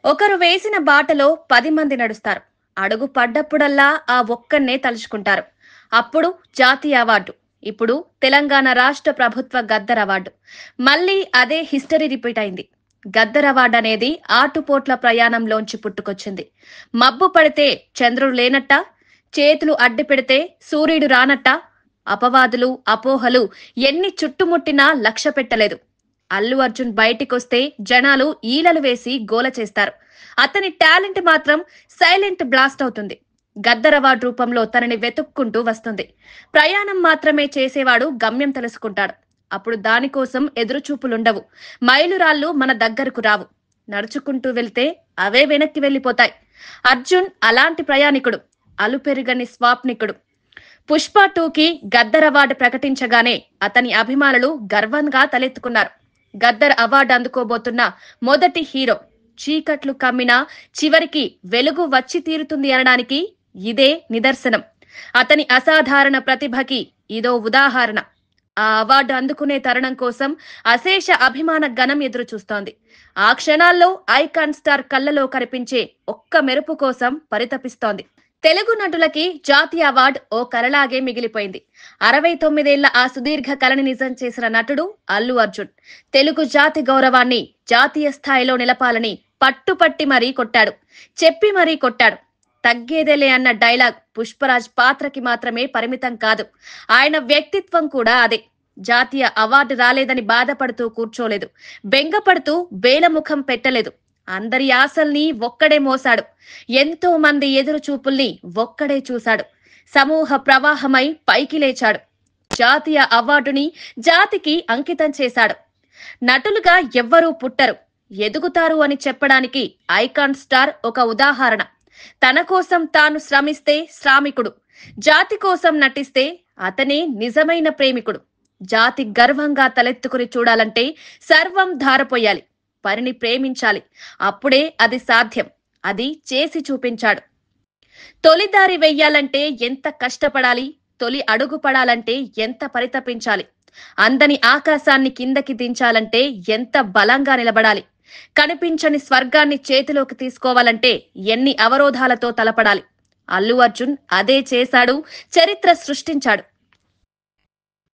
ఒకరు వేసిన బాటలో 10 మంది నడుస్తారు. అడుగు పడ్డప్పుడల్లా ఆ ఒక్కన్నే తలుచుకుంటారు. అప్పుడు జాతీయ అవార్డు. ఇప్పుడు తెలంగాణ రాష్ట్ర ప్రభుత్వ గద్దర్ అవార్డు. మళ్ళీ అదే హిస్టరీ రిపీట్ అయింది. గద్దర్ అవార్డు అనేది ఆటుపోట్ల ప్రయాణంలోంచి పుట్టుకొచ్చింది. మబ్బు పడితే చంద్రుడు లేనట్ట, చేతులు అడ్డు పెడితే సూర్యుడు రానట్ట, అపవాదులు అపోహలు ఎన్ని చుట్టుముట్టినా లక్ష్య పెట్టలేదు. అల్లు అర్జున్ బయటికొస్తే జనాలు ఈలలు వేసి గోల చేస్తారు. అతని టాలెంట్ మాత్రం సైలెంట్ బ్లాస్ట్ అవుతుంది. గద్దర్ అవార్డు రూపంలో తనని వెతుక్కుంటూ వస్తుంది. ప్రయాణం మాత్రమే చేసేవాడు గమ్యం తెలుసుకుంటాడు. అప్పుడు దానికోసం ఎదురుచూపులుండవు. మైలురాళ్ళు మన దగ్గరకు రావు. నడుచుకుంటూ వెళ్తే అవే వెనక్కి వెళ్లిపోతాయి. అర్జున్ అలాంటి ప్రయాణికుడు, అలుపెరుగని స్వాప్నికుడు. పుష్ప 2కి గద్దర్ అవార్డు ప్రకటించగానే అతని అభిమానులు గర్వంగా తలెత్తుకున్నారు. గద్దర్ అవార్డు అందుకోబోతున్న మొదటి హీరో. చీకట్లు కమ్మినా చివరికి వెలుగు వచ్చి తీరుతుంది అనడానికి ఇదే నిదర్శనం. అతని అసాధారణ ప్రతిభకి ఇదో ఉదాహరణ. ఆ అవార్డు అందుకునే తరుణం కోసం అశేష అభిమాన గణం ఎదురు చూస్తోంది. ఆ క్షణాల్లో ఐకాన్ స్టార్ కళ్ళలో కనిపించే ఒక్క మెరుపు కోసం పరితపిస్తోంది. తెలుగు నటులకి జాతీయ అవార్డు ఓ కలలాగే మిగిలిపోయింది. 69 ఏళ్ల ఆ సుదీర్ఘ కలని నిజం చేసిన నటుడు అల్లు అర్జున్. తెలుగు జాతి గౌరవాన్ని జాతీయ స్థాయిలో నిలపాలని పట్టుపట్టి మరీ కొట్టాడు. చెప్పి మరీ కొట్టాడు. తగ్గేదేలే అన్న డైలాగ్ పుష్పరాజ్ పాత్రకి మాత్రమే పరిమితం కాదు. ఆయన వ్యక్తిత్వం కూడా అదే. జాతీయ అవార్డు రాలేదని బాధపడుతూ కూర్చోలేదు. బెంగపడుతూ బేలముఖం పెట్టలేదు. అందరి ఆశల్ని ఒక్కడే మోసాడు. ఎంతో మంది ఎదురు చూపుల్ని ఒక్కడే చూశాడు. సమూహ ప్రవాహమై పైకి లేచాడు. జాతీయ అవార్డుని జాతికి అంకితం చేశాడు. నటులుగా ఎవ్వరూ పుట్టరు, ఎదుగుతారు అని చెప్పడానికి ఐకాన్ స్టార్ ఒక ఉదాహరణ. తన కోసం తాను శ్రమిస్తే శ్రామికుడు, జాతి కోసం నటిస్తే అతనే నిజమైన ప్రేమికుడు. జాతి గర్వంగా తలెత్తుకుని చూడాలంటే సర్వం ధారపోయాలి, పనిని ప్రేమించాలి. అప్పుడే అది సాధ్యం. అది చేసి చూపించాడు. తొలిదారి వెయ్యాలంటే ఎంత కష్టపడాలి, తొలి అడుగు పడాలంటే ఎంత పరితపించాలి, అందని ఆకాశాన్ని కిందకి దించాలంటే ఎంత బలంగా నిలబడాలి, కనిపించని స్వర్గాన్ని చేతిలోకి తీసుకోవాలంటే ఎన్ని అవరోధాలతో తలపడాలి. అల్లు అర్జున్ అదే చేశాడు, చరిత్ర సృష్టించాడు.